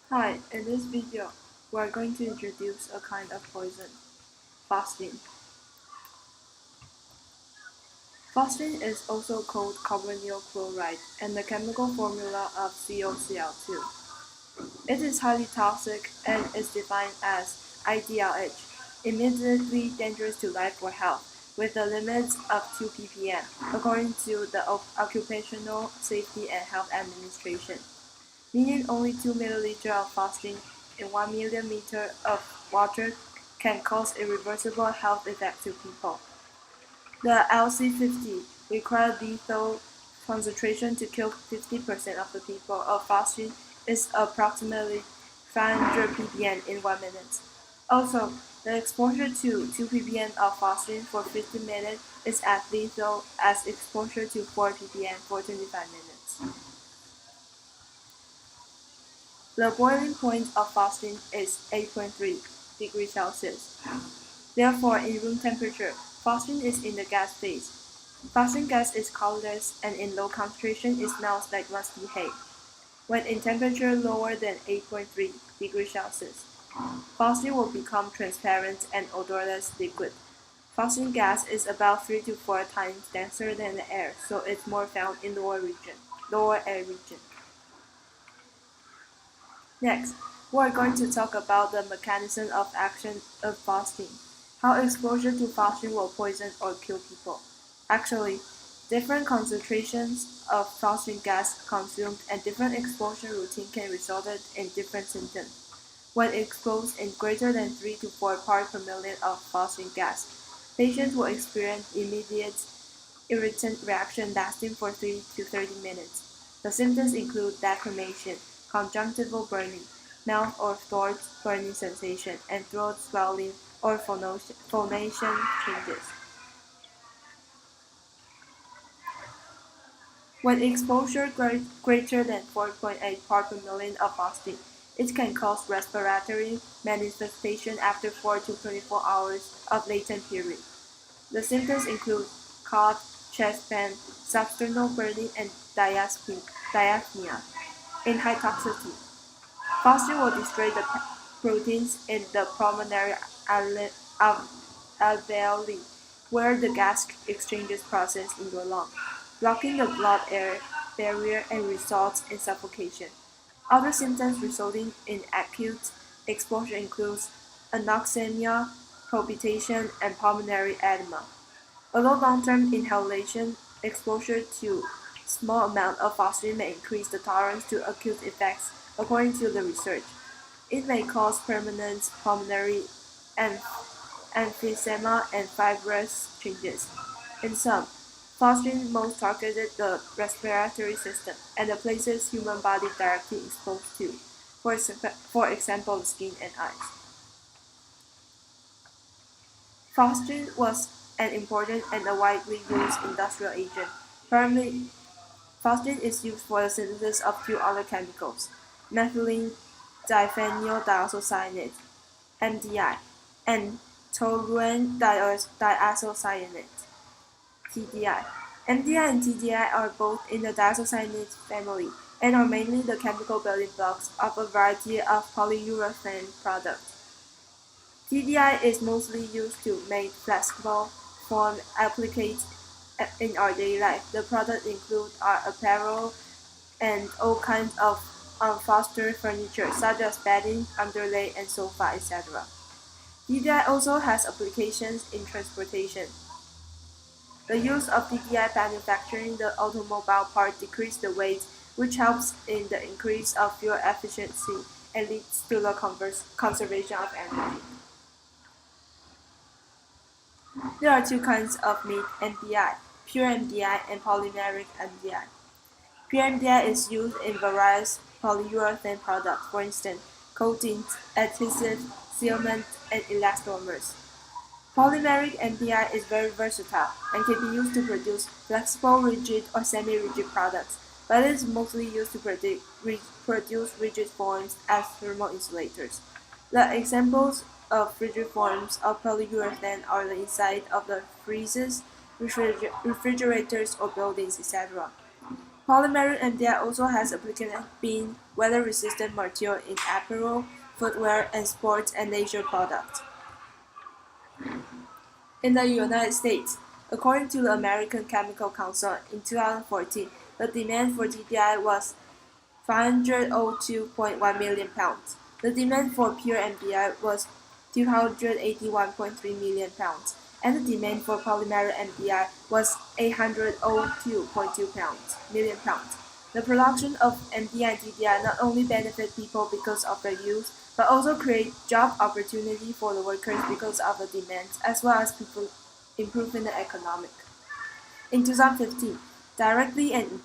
Hi, in this video, we are going to introduce a kind of poison, phosgene. Phosgene is also called carbonyl chloride and the chemical formula of COCl2. It is highly toxic and is defined as IDLH, immediately dangerous to life or health, with the limits of 2 ppm, according to the Occupational Safety and Health Administration, meaning only 2 milliliters of phosgene in 1 milliliter of water can cause irreversible health effects to people. The LC50 required lethal concentration to kill 50% of the people of phosgene is approximately 500 ppm in 1 minute. Also, the exposure to 2 ppm of phosgene for 15 minutes is as lethal as exposure to 4 ppm for 25 minutes. The boiling point of phosgene is 8.3 degrees Celsius. Therefore, in room temperature, phosgene is in the gas phase. Phosgene gas is colorless and in low concentration it smells like musty hay. When in temperature lower than 8.3 degrees Celsius, phosgene will become transparent and odorless liquid. Phosgene gas is about 3 to 4 times denser than the air, so it's more found in lower air region. Next, we are going to talk about the mechanism of action of phosgene, how exposure to phosgene will poison or kill people. Actually, different concentrations of phosgene gas consumed and different exposure routine can result in different symptoms. When exposed in greater than 3 to 4 parts per million of phosgene gas, patients will experience immediate irritant reaction lasting for 3 to 30 minutes. The symptoms include lacrimation, conjunctival burning, mouth or throat burning sensation, and throat swelling or phonation changes. When exposure greater than 4.8 parts per million of phosgene, it can cause respiratory manifestation after 4 to 24 hours of latent period. The symptoms include cough, chest pain, substernal burning, and diapnea. In high toxicity, phosgene will destroy the proteins in the pulmonary alveoli, where the gas exchanges process in your lung, blocking the blood-air barrier and results in suffocation. Other symptoms resulting in acute exposure include anoxemia, palpitation, and pulmonary edema. Although long-term inhalation exposure to small amount of phosgene may increase the tolerance to acute effects, according to the research, it may cause permanent pulmonary emphysema and fibrous changes. In sum, phosgene most targeted the respiratory system and the places human body directly exposed to, for example, skin and eyes. Phosgene was an important and a widely used industrial agent. Currently, phosgene is used for the synthesis of two other chemicals, methylene diphenyl diisocyanate (MDI) and toluene diisocyanate (TDI). MDI and TDI are both in the diisocyanate family and are mainly the chemical building blocks of a variety of polyurethane products. TDI is mostly used to make flexible foam appliques in our daily life. The products include our apparel and all kinds of unfostered furniture such as bedding, underlay, and sofa, etc. TDI also has applications in transportation. The use of TDI manufacturing the automobile part decreases the weight, which helps in the increase of fuel efficiency and leads to the conservation of energy. There are two kinds of meat MDI, pure MDI and polymeric MDI. Pure MDI is used in various polyurethane products, for instance, coatings, adhesives, sealants, and elastomers. Polymeric MDI is very versatile and can be used to produce flexible, rigid, or semi-rigid products, but it is mostly used to produce rigid forms as thermal insulators. The examples of rigid forms of polyurethane are the inside of the freezers, refrigerators, or buildings, etc. Polymer MDI also has application being weather-resistant material in apparel, footwear, and sports and leisure products. In the United States, according to the American Chemical Council in 2014, the demand for TDI was 502.1 million pounds. The demand for pure MDI was 281.3 million pounds, and the demand for polymer MDI was 802.2 million pounds. The production of MDI and TDI not only benefit people because of their use, but also create job opportunity for the workers because of the demand, as well as people improving the economic. In 2015, directly and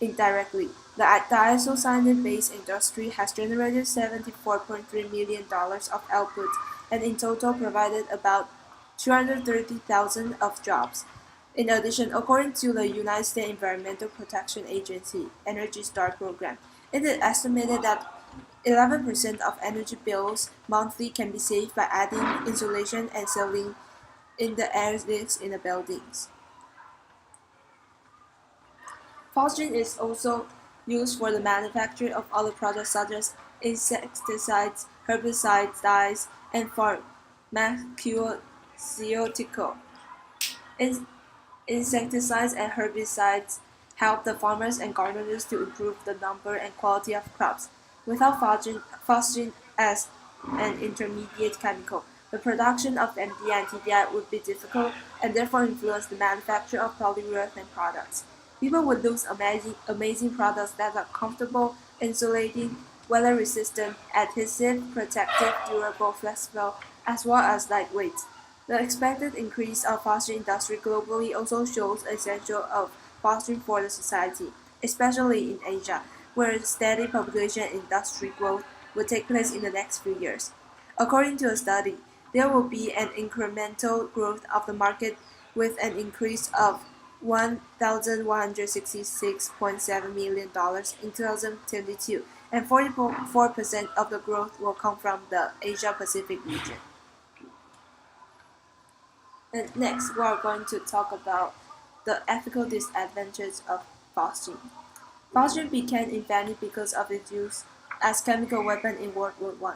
indirectly, the diisocyanate-based industry has generated $74.3 million of output and in total provided about 230,000 of jobs. In addition, according to the United States Environmental Protection Agency Energy Star program, it is estimated that 11% of energy bills monthly can be saved by adding insulation and sealing in the air leaks in the buildings. Phosgene is also used for the manufacture of other products such as insecticides, herbicides, dyes, and pharmaceutical. Insecticides and herbicides help the farmers and gardeners to improve the number and quality of crops. Without phosgene as an intermediate chemical, the production of MDI and TDI would be difficult and therefore influence the manufacture of polyurethane products. People would lose amazing products that are comfortable, insulating, weather-resistant, adhesive, protective, durable, flexible, as well as lightweight. The expected increase of phosgene industry globally also shows the essential of phosgene for the society, especially in Asia, where steady population and industry growth will take place in the next few years. According to a study, there will be an incremental growth of the market with an increase of $1,166.7 million in 2022, and 44% of the growth will come from the Asia-Pacific region. And next, we are going to talk about the ethical disadvantages of phosgene. Phosgene became invented because of its use as chemical weapon in World War I.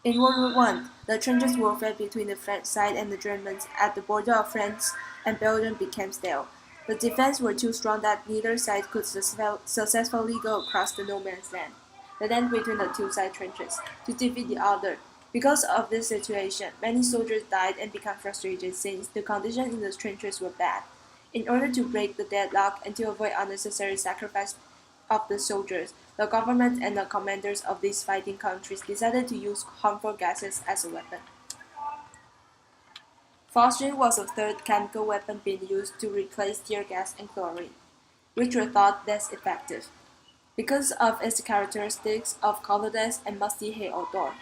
In World War I, the trenches warfare between the French side and the Germans at the border of France and Belgium became stale. The defense were too strong that neither side could successfully go across the no man's land, the land between the two side trenches, to defeat the other. Because of this situation, many soldiers died and became frustrated since the conditions in the trenches were bad. In order to break the deadlock and to avoid unnecessary sacrifice of the soldiers, the government and the commanders of these fighting countries decided to use harmful gases as a weapon. Phosgene was the third chemical weapon being used to replace tear gas and chlorine, which were thought less effective, because of its characteristics of colorless and musty hay odor,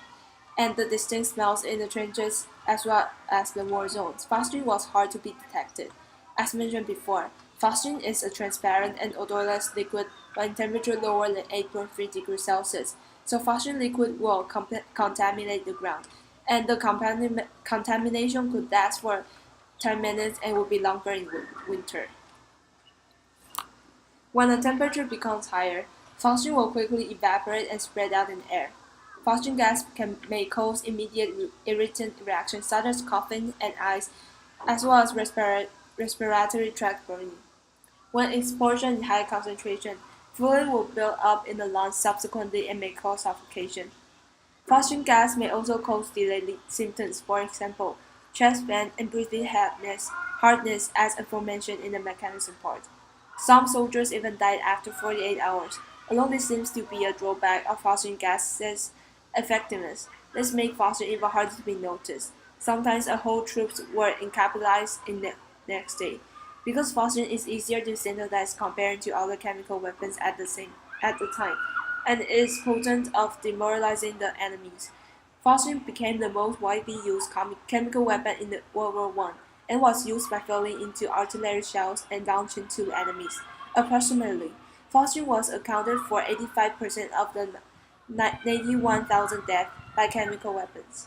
and the distinct smells in the trenches as well as the war zones. Phosgene was hard to be detected. As mentioned before, phosgene is a transparent and odorless liquid when temperature lower than 8.3 degrees Celsius, so phosgene liquid will contaminate the ground, and the contamination could last for 10 minutes and will be longer in winter. When the temperature becomes higher, phosgene will quickly evaporate and spread out in the air. Phosgene gas may cause immediate irritant reactions such as coughing and eyes, as well as respiratory tract burning. When exposure in high concentration, fluid will build up in the lungs subsequently and may cause suffocation. Phosgene gas may also cause delayed symptoms, for example, chest pain and breathing hardness as aforementioned in the mechanism part. Some soldiers even died after 48 hours. Although this seems to be a drawback of phosgene gas's effectiveness, this makes phosgene even harder to be noticed. Sometimes a whole troops were incapitalized in the next day. Because phosgene is easier to synthesize compared to other chemical weapons at the time, and is potent of demoralizing the enemies. Phosgene became the most widely used chemical weapon in the World War I, and was used by falling into artillery shells and launching to enemies. Approximately, phosgene was accounted for 85% of the 91,000 deaths by chemical weapons.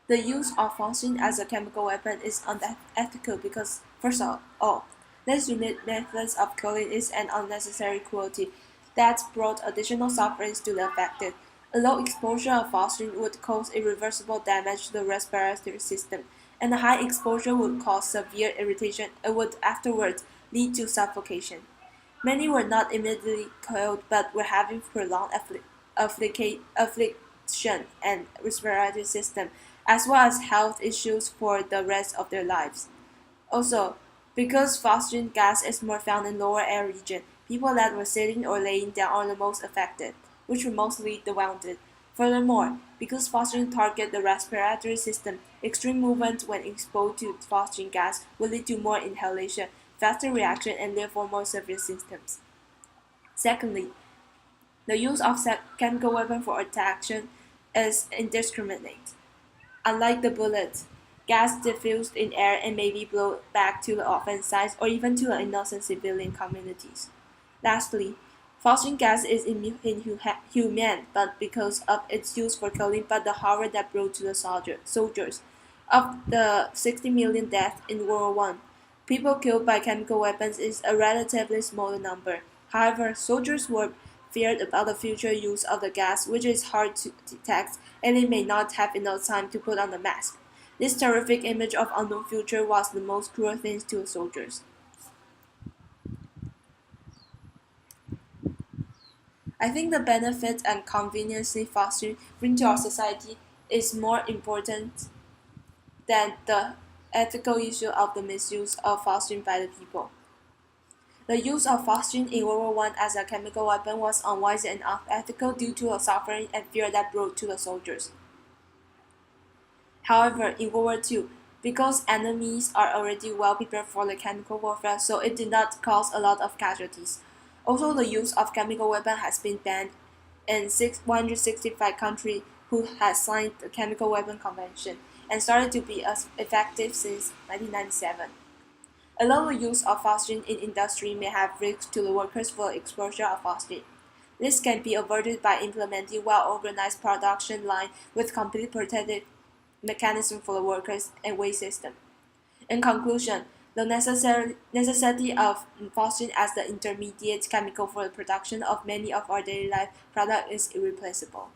The use of phosgene as a chemical weapon is unethical because First of all, this unique method of killing is an unnecessary cruelty that brought additional suffering to the affected. A low exposure of phosphine would cause irreversible damage to the respiratory system, and a high exposure would cause severe irritation and would afterwards lead to suffocation. Many were not immediately killed but were having prolonged affliction and respiratory system, as well as health issues for the rest of their lives. Also, because phosgene gas is more found in lower air region, people that were sitting or laying down are the most affected, which were mostly the wounded. Furthermore, because phosgene target the respiratory system, extreme movement when exposed to phosgene gas will lead to more inhalation, faster reaction, and therefore more severe symptoms. Secondly, the use of chemical weapon for attack is indiscriminate. Unlike the bullet, gas diffused in air and may be blown back to the offense sites or even to the innocent civilian communities. Lastly, phosphine gas is inhumane but because of its use for killing but the horror that brought to the soldiers. Of the 60 million deaths in World War I, people killed by chemical weapons is a relatively smaller number. However, soldiers were feared about the future use of the gas, which is hard to detect, and they may not have enough time to put on the mask. This terrific image of unknown future was the most cruel thing to the soldiers. I think the benefits and convenience phosphine bring to our society is more important than the ethical issue of the misuse of phosphine by the people. The use of phosphine in World War I as a chemical weapon was unwise and unethical due to the suffering and fear that brought to the soldiers. However, in World War II, because enemies are already well prepared for the chemical warfare, so it did not cause a lot of casualties. Also, the use of chemical weapons has been banned in 165 countries who had signed the Chemical Weapon Convention and started to be effective since 1997. Although the use of phosphine in industry may have risks to the workers for exposure of phosphine, this can be avoided by implementing well-organized production line with complete protective mechanism for the workers and waste system. In conclusion, the necessity of phosphine as the intermediate chemical for the production of many of our daily life products is irreplaceable.